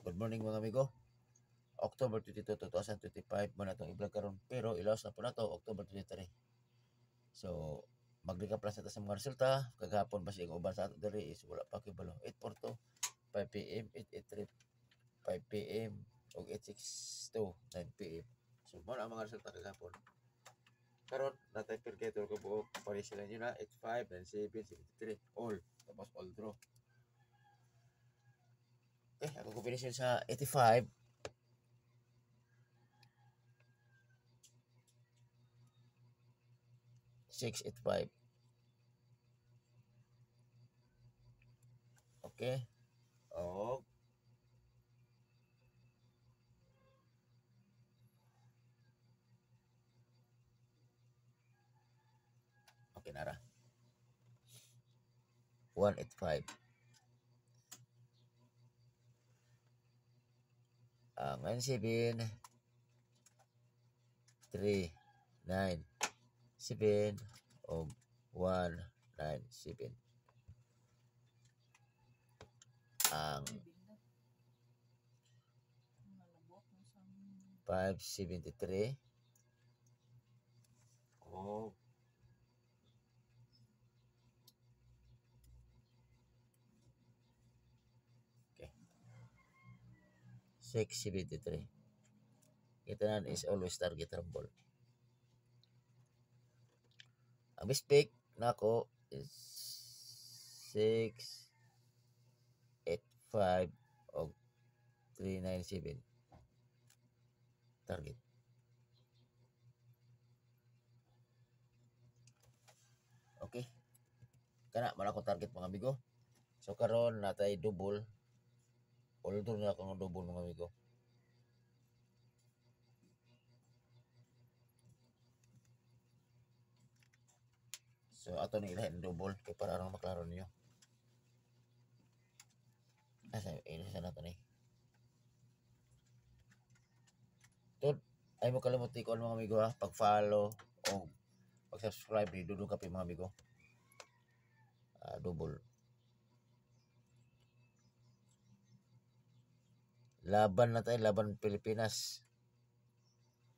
Good morning mga amigo. October 22, 2025 mo na itong i-vlog karon, pero ilaos na po na ito, October 23. So, mag-recap lang sa mga resulta. Kagahapon ba siya uban sa ato dali is wala pa kibalo. 8:42, 5 p.m, 8:83, 5 p.m, o 8:62, 9 p.m. So, mo na ang mga resulta kagahapon. Karon natay per kayo ko buo. Pari sila nyo na 85, 97, 73, all. Tapos all draw. Okay, ako combination sa 85. 685. Okay. Oh. Okay nara. 185. Ngayon 7, 3, 9, 7, o 1, 9, 7. Ang 573. Oh. Okay. 673. Ito is always target rumble. Ang mistake nako is 6, 8, 5 o 397 target. Okay. Kana man ako target mga amigo. So karon natay double. Although na akong double mga amigo. So ato ni ilahin double kay para lang maklaro niyo. Asa ilisa na to ni. Tod ay mo kalimutan ko mga amigo ha, pag-follow o pag-subscribe ni Dudong Kape mga amigo. Double. Laban na tayo, laban Pilipinas.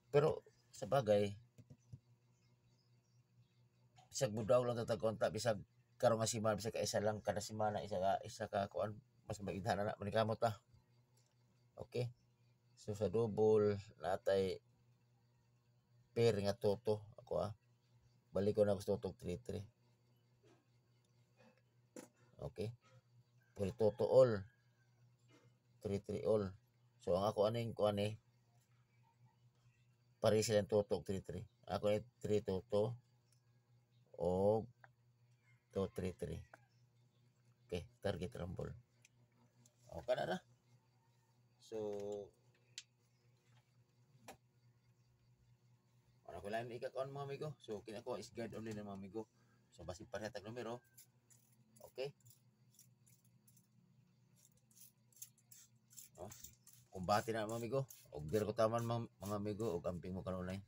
Pero sa bagay, bisag budaw lang tatag konta, bisag karong nga simana, bisag isa lang kada simana, isa ka kuan, mas maighan na manikamot ta. Okay. So sa double natay pair nga toto ako balik ko na gusto tog 3-3. Okay. Pero toto all 3-3 all. So ang ako aning kuan pare silang toto 3-3. Ako ni 3 toto o 2-3-3. Okay, target rumble. Okay na. So ko lang ikakon mga amigo. So kinako is guide only ng mga amigo. So basi pareha tag numero. Okay. Kumbati na mga amigo. Og dira ko taman mga amigo og amping mo kanunay.